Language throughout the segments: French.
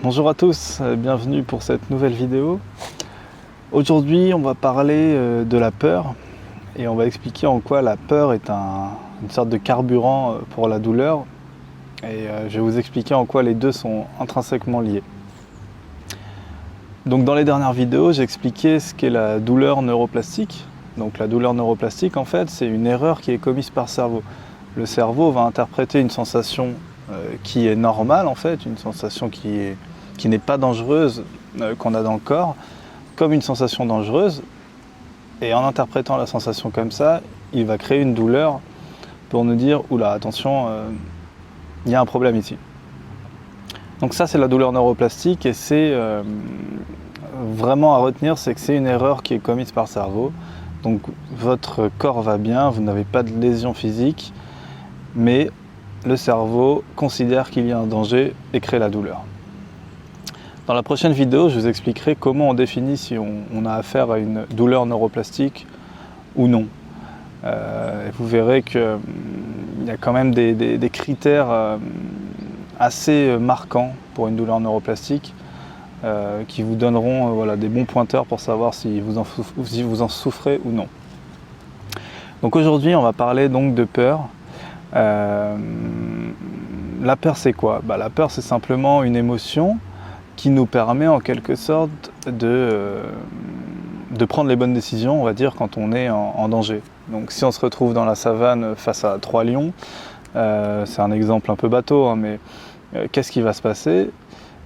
Bonjour à tous, bienvenue pour cette nouvelle vidéo. Aujourd'hui on va parler de la peur et on va expliquer en quoi la peur est une sorte de carburant pour la douleur et je vais vous expliquer en quoi les deux sont intrinsèquement liés. Donc dans les dernières vidéos j'ai expliqué ce qu'est la douleur neuroplastique. Donc la douleur neuroplastique en fait c'est une erreur qui est commise par le cerveau. Le cerveau va interpréter une sensation qui est normale en fait, une sensation qui n'est pas dangereuse qu'on a dans le corps, comme une sensation dangereuse. Et en interprétant la sensation comme ça, il va créer une douleur pour nous dire « Oula, attention, il y a un problème ici ». Donc ça c'est la douleur neuroplastique et c'est vraiment à retenir, c'est que c'est une erreur qui est commise par le cerveau. Donc votre corps va bien, vous n'avez pas de lésion physique, mais le cerveau considère qu'il y a un danger et crée la douleur. Dans la prochaine vidéo, je vous expliquerai comment on définit si on a affaire à une douleur neuroplastique ou non. Vous verrez qu'il y a quand même des critères assez marquants pour une douleur neuroplastique qui vous donneront des bons pointeurs pour savoir si vous en souffrez ou non. Donc aujourd'hui, on va parler donc de peur. La peur c'est quoi? La peur c'est simplement une émotion qui nous permet en quelque sorte de prendre les bonnes décisions, on va dire, quand on est en danger. Donc si on se retrouve dans la savane face à 3 lions, c'est un exemple un peu bateau, hein, mais qu'est-ce qui va se passer?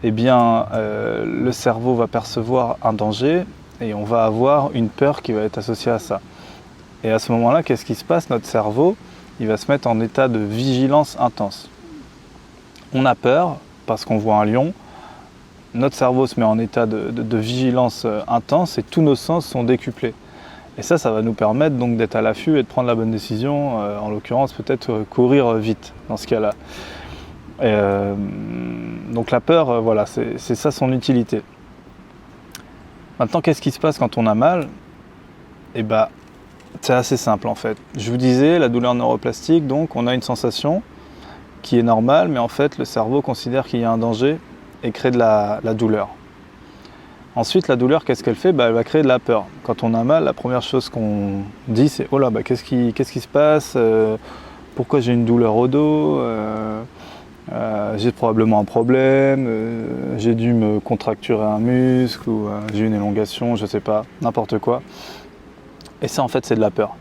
Eh bien, le cerveau va percevoir un danger et on va avoir une peur qui va être associée à ça. Et à ce moment-là, qu'est-ce qui se passe? Notre cerveau, il va se mettre en état de vigilance intense. On a peur parce qu'on voit un lion, notre cerveau se met en état de vigilance intense et tous nos sens sont décuplés. Et ça va nous permettre donc d'être à l'affût et de prendre la bonne décision, en l'occurrence peut-être courir vite dans ce cas-là. Donc la peur, voilà, c'est ça son utilité. Maintenant, qu'est-ce qui se passe quand on a mal? Eh bien, c'est assez simple en fait. Je vous disais, la douleur neuroplastique, donc on a une sensation qui est normale, mais en fait le cerveau considère qu'il y a un danger et crée de la douleur. Ensuite, la douleur, qu'est-ce qu'elle fait? Elle va créer de la peur. Quand on a mal, la première chose qu'on dit c'est « Oh là, qu'est-ce qui se passe? Pourquoi j'ai une douleur au dos? J'ai probablement un problème, j'ai dû me contracturer un muscle, ou j'ai une élongation, je sais pas, n'importe quoi. » Et ça, en fait, c'est de la peur.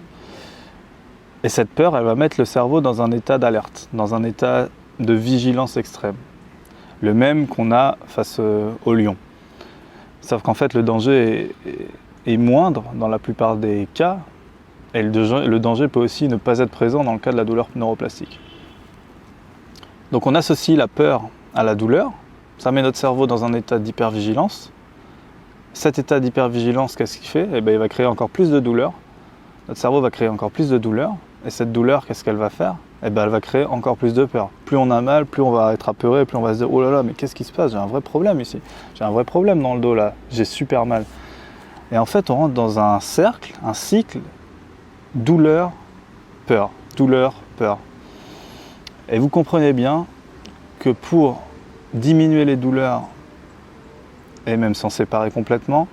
Et cette peur, elle va mettre le cerveau dans un état d'alerte, dans un état de vigilance extrême. Le même qu'on a face au lion. Sauf qu'en fait, le danger est moindre dans la plupart des cas, et le danger peut aussi ne pas être présent dans le cas de la douleur neuroplastique. Donc on associe la peur à la douleur, ça met notre cerveau dans un état d'hypervigilance. Cet état d'hypervigilance, qu'est-ce qu'il fait? Eh bien, il va créer encore plus de douleur. Notre cerveau va créer encore plus de douleur. Et cette douleur, qu'est-ce qu'elle va faire? Eh bien, elle va créer encore plus de peur. Plus on a mal, plus on va être apeuré, plus on va se dire « Oh là là, mais qu'est-ce qui se passe? J'ai un vrai problème ici. J'ai un vrai problème dans le dos là. J'ai super mal. » Et en fait, on rentre dans un cercle, un cycle, douleur, peur, douleur, peur. Et vous comprenez bien que pour diminuer les douleurs, et même s'en séparer complètement,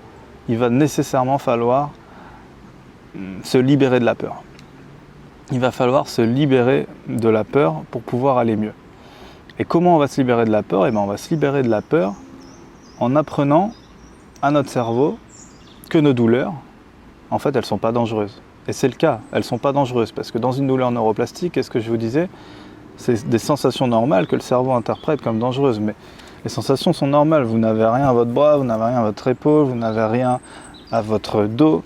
il va nécessairement falloir se libérer de la peur. Il va falloir se libérer de la peur pour pouvoir aller mieux. Et comment on va se libérer de la peur? Eh bien, on va se libérer de la peur en apprenant à notre cerveau que nos douleurs, en fait, elles ne sont pas dangereuses. Et c'est le cas, elles ne sont pas dangereuses, parce que dans une douleur neuroplastique, qu'est-ce que je vous disais? C'est des sensations normales que le cerveau interprète comme dangereuses, mais les sensations sont normales. Vous n'avez rien à votre bras, vous n'avez rien à votre épaule, vous n'avez rien à votre dos.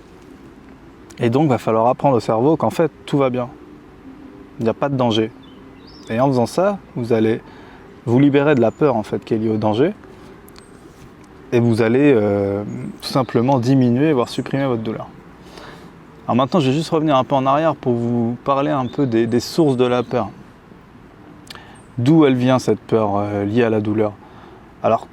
Et donc, il va falloir apprendre au cerveau qu'en fait, tout va bien. Il n'y a pas de danger. Et en faisant ça, vous allez vous libérer de la peur en fait, qui est liée au danger. Et vous allez tout simplement diminuer, voire supprimer votre douleur. Alors maintenant, je vais juste revenir un peu en arrière pour vous parler un peu des sources de la peur. D'où elle vient cette peur liée à la douleur? Alors,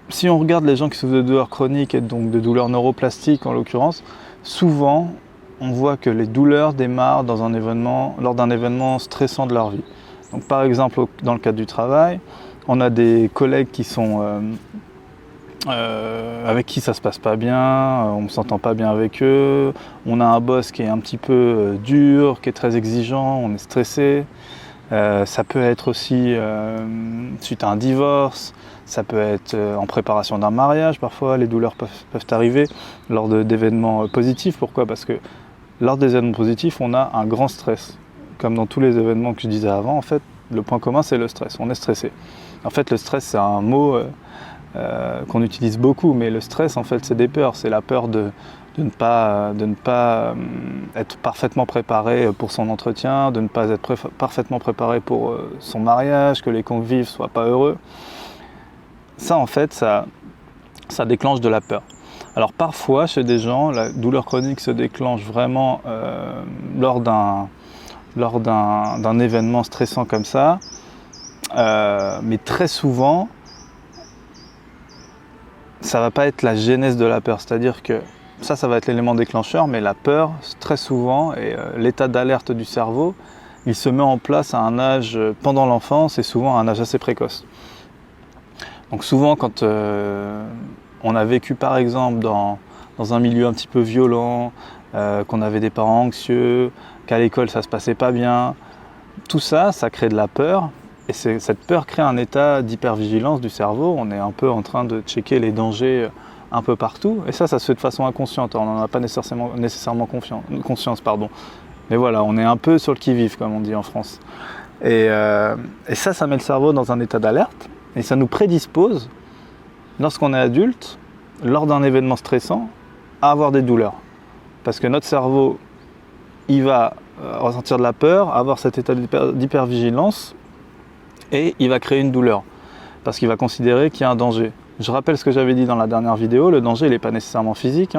si on regarde les gens qui souffrent de douleurs chroniques et donc de douleurs neuroplastiques en l'occurrence, souvent on voit que les douleurs démarrent lors d'un événement stressant de leur vie. Donc par exemple, dans le cadre du travail, On a des collègues qui sont avec qui ça se passe pas bien, on ne s'entend pas bien avec eux. On a un boss qui est un petit peu dur, qui est très exigeant, on est stressé. Ça peut être aussi suite à un divorce, ça peut être en préparation d'un mariage, parfois les douleurs peuvent arriver lors d'événements positifs. Pourquoi? Parce que lors des événements positifs, on a un grand stress. Comme dans tous les événements que je disais avant, en fait, le point commun c'est le stress, on est stressé. En fait, le stress c'est un mot qu'on utilise beaucoup, mais le stress en fait c'est des peurs, c'est la peur de ne pas être parfaitement préparé pour son entretien, de ne pas être parfaitement préparé pour son mariage, que les convives ne soient pas heureux. Ça en fait, ça déclenche de la peur. Alors parfois chez des gens, la douleur chronique se déclenche vraiment lors d'un événement stressant comme ça, mais très souvent, ça ne va pas être la genèse de la peur, c'est-à-dire que ça va être l'élément déclencheur, mais la peur, très souvent, et l'état d'alerte du cerveau, il se met en place à un âge pendant l'enfance et souvent à un âge assez précoce. Donc souvent, quand on a vécu par exemple dans un milieu un petit peu violent, qu'on avait des parents anxieux, qu'à l'école ça se passait pas bien, tout ça, ça crée de la peur. Et cette peur crée un état d'hypervigilance du cerveau. On est un peu en train de checker les dangers un peu partout. Et ça se fait de façon inconsciente. On n'en a pas nécessairement conscience. Mais voilà, on est un peu sur le qui-vive, comme on dit en France. Et ça met le cerveau dans un état d'alerte. Et ça nous prédispose, lorsqu'on est adulte, lors d'un événement stressant, à avoir des douleurs. Parce que notre cerveau, il va ressentir de la peur, avoir cet état d'hypervigilance, et il va créer une douleur, parce qu'il va considérer qu'il y a un danger. Je rappelle ce que j'avais dit dans la dernière vidéo, le danger il n'est pas nécessairement physique.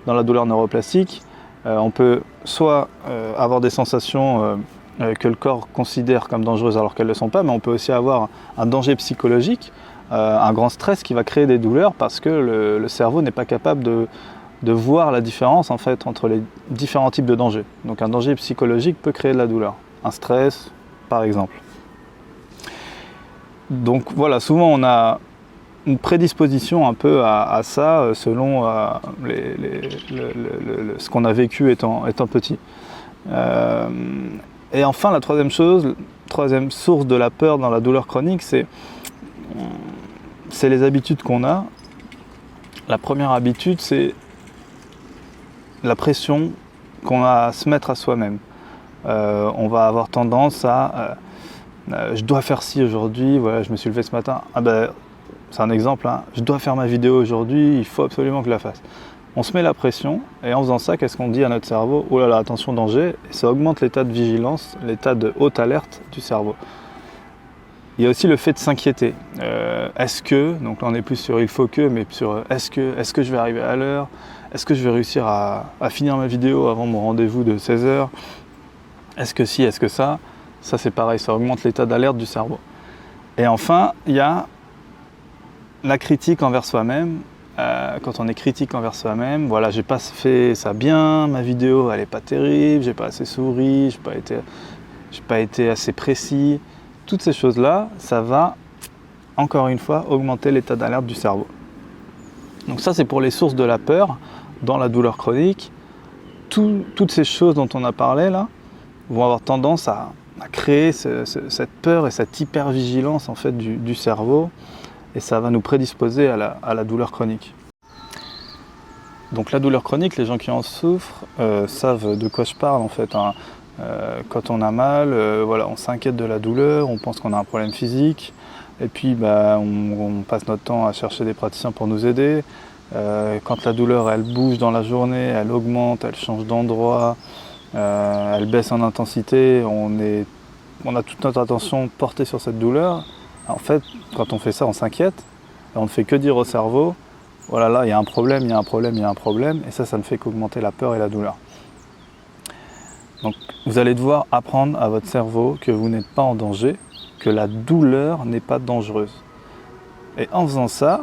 Dans la douleur neuroplastique, on peut soit avoir des sensations que le corps considère comme dangereuses alors qu'elles ne le sont pas, mais on peut aussi avoir un danger psychologique, un grand stress qui va créer des douleurs parce que le cerveau n'est pas capable de voir la différence en fait, entre les différents types de dangers. Donc un danger psychologique peut créer de la douleur, un stress par exemple. Donc voilà, souvent on a une prédisposition un peu à ça selon ce qu'on a vécu étant petit. Et enfin la troisième source de la peur dans la douleur chronique, c'est les habitudes qu'on a. La première habitude, c'est la pression qu'on a à se mettre à soi-même. On va avoir tendance à je dois faire ci aujourd'hui, voilà, je me suis levé ce matin, c'est un exemple, je dois faire ma vidéo aujourd'hui, il faut absolument que je la fasse. On se met la pression et en faisant ça, qu'est-ce qu'on dit à notre cerveau? Oh là là, attention, danger, et ça augmente l'état de vigilance, l'état de haute alerte du cerveau. Il y a aussi le fait de s'inquiéter. Est-ce que, donc là on n'est plus sur il faut que, mais sur est-ce que je vais arriver à l'heure? Est-ce que je vais réussir à finir ma vidéo avant mon rendez-vous de 16h? Est-ce que si, est-ce que ça? Ça c'est pareil, ça augmente l'état d'alerte du cerveau. Et enfin, il y a la critique envers soi-même. Quand on est critique envers soi-même, voilà, j'ai pas fait ça bien, ma vidéo elle est pas terrible, j'ai pas assez souri, j'ai pas été assez précis. Toutes ces choses-là, ça va, encore une fois, augmenter l'état d'alerte du cerveau. Donc ça c'est pour les sources de la peur dans la douleur chronique. Toutes ces choses dont on a parlé là vont avoir tendance à créer cette peur et cette hypervigilance en fait du cerveau, et ça va nous prédisposer à la douleur chronique. Donc la douleur chronique, les gens qui en souffrent savent de quoi je parle en fait. Quand on a mal, voilà, on s'inquiète de la douleur, on pense qu'on a un problème physique, et puis on passe notre temps à chercher des praticiens pour nous aider. Quand la douleur elle bouge dans la journée, elle augmente, elle change d'endroit, elle baisse en intensité, on a toute notre attention portée sur cette douleur. En fait, quand on fait ça, on s'inquiète, et on ne fait que dire au cerveau, voilà, là, il y a un problème, il y a un problème, il y a un problème, et ça ne fait qu'augmenter la peur et la douleur. Donc, vous allez devoir apprendre à votre cerveau que vous n'êtes pas en danger, que la douleur n'est pas dangereuse. Et en faisant ça,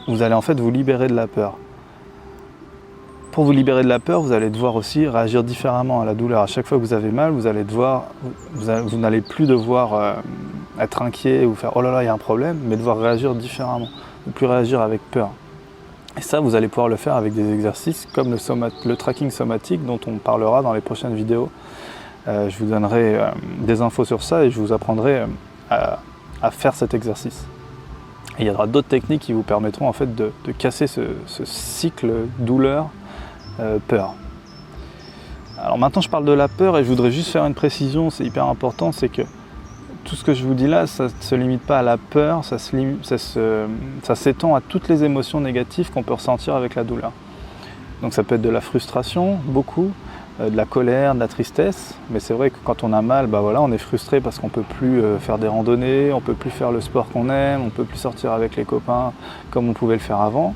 vous allez en fait vous libérer de la peur. Pour vous libérer de la peur, vous allez devoir aussi réagir différemment à la douleur. À chaque fois que vous avez mal, vous n'allez plus devoir être inquiet ou faire « oh là là, il y a un problème », mais devoir réagir différemment, ne plus réagir avec peur. Et ça, vous allez pouvoir le faire avec des exercices comme le tracking somatique dont on parlera dans les prochaines vidéos. Je vous donnerai des infos sur ça et je vous apprendrai à faire cet exercice. Et il y aura d'autres techniques qui vous permettront en fait de casser ce cycle douleur-peur. Alors maintenant je parle de la peur et je voudrais juste faire une précision, c'est hyper important, c'est que tout ce que je vous dis là, ça ne se limite pas à la peur, ça s'étend à toutes les émotions négatives qu'on peut ressentir avec la douleur. Donc ça peut être de la frustration, beaucoup, de la colère, de la tristesse, mais c'est vrai que quand on a mal, bah voilà, on est frustré parce qu'on ne peut plus faire des randonnées, on ne peut plus faire le sport qu'on aime, on ne peut plus sortir avec les copains comme on pouvait le faire avant.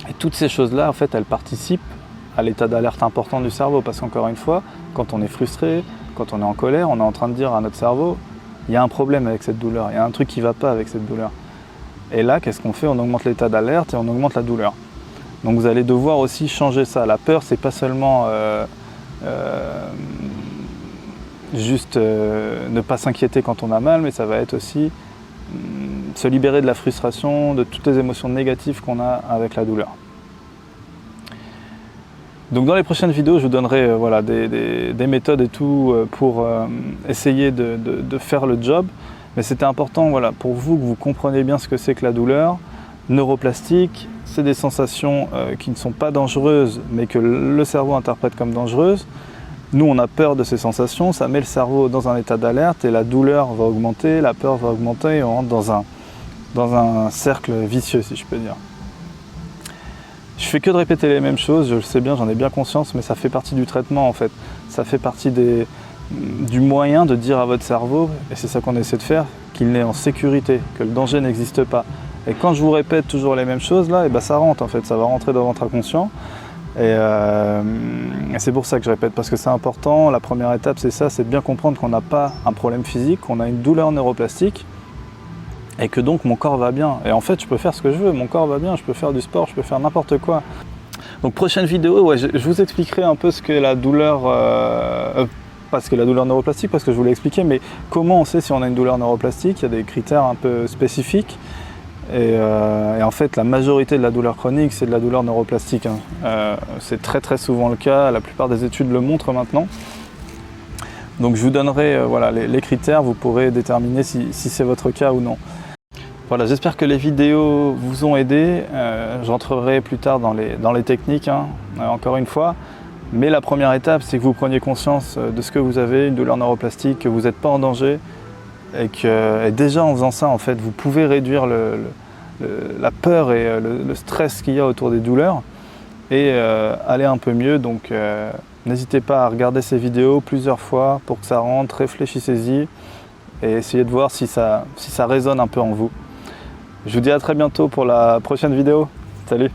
Et toutes ces choses-là, en fait, elles participent à l'état d'alerte important du cerveau, parce qu'encore une fois, quand on est frustré, quand on est en colère, on est en train de dire à notre cerveau il y a un problème avec cette douleur, il y a un truc qui ne va pas avec cette douleur. Et là, qu'est-ce qu'on fait? On augmente l'état d'alerte et on augmente la douleur. Donc vous allez devoir aussi changer ça. La peur, c'est pas seulement juste ne pas s'inquiéter quand on a mal, mais ça va être aussi se libérer de la frustration, de toutes les émotions négatives qu'on a avec la douleur. Donc dans les prochaines vidéos, je vous donnerai voilà, des méthodes et tout pour essayer de faire le job. Mais c'était important voilà, pour vous que vous compreniez bien ce que c'est que la douleur. Neuroplastique, c'est des sensations qui ne sont pas dangereuses, mais que le cerveau interprète comme dangereuses. Nous, on a peur de ces sensations, ça met le cerveau dans un état d'alerte et la douleur va augmenter, la peur va augmenter et on rentre dans un cercle vicieux, si je peux dire. Je fais que de répéter les mêmes choses, je le sais bien, j'en ai bien conscience, mais ça fait partie du traitement en fait. Ça fait partie du moyen de dire à votre cerveau, et c'est ça qu'on essaie de faire, qu'il est en sécurité, que le danger n'existe pas. Et quand je vous répète toujours les mêmes choses, là, et ben ça rentre en fait, ça va rentrer dans votre inconscient. Et c'est pour ça que je répète, parce que c'est important. La première étape, c'est ça, c'est de bien comprendre qu'on n'a pas un problème physique, qu'on a une douleur neuroplastique, et que donc mon corps va bien. Et en fait, je peux faire ce que je veux, mon corps va bien, je peux faire du sport, je peux faire n'importe quoi. Donc prochaine vidéo, ouais, je vous expliquerai un peu ce qu'est la douleur, parce que la douleur neuroplastique, parce que je vous l'ai expliqué, mais comment on sait si on a une douleur neuroplastique? Il y a des critères un peu spécifiques. Et en fait, la majorité de la douleur chronique, c'est de la douleur neuroplastique. C'est très souvent le cas, la plupart des études le montrent maintenant. Donc je vous donnerai voilà, les critères, vous pourrez déterminer si c'est votre cas ou non. Voilà, j'espère que les vidéos vous ont aidé. J'entrerai plus tard dans les techniques, encore une fois. Mais la première étape, c'est que vous preniez conscience de ce que vous avez, une douleur neuroplastique, que vous n'êtes pas en danger. Et déjà en faisant ça, en fait, vous pouvez réduire la peur et le stress qu'il y a autour des douleurs et aller un peu mieux. Donc n'hésitez pas à regarder ces vidéos plusieurs fois pour que ça rentre, réfléchissez-y et essayez de voir si ça résonne un peu en vous. Je vous dis à très bientôt pour la prochaine vidéo. Salut!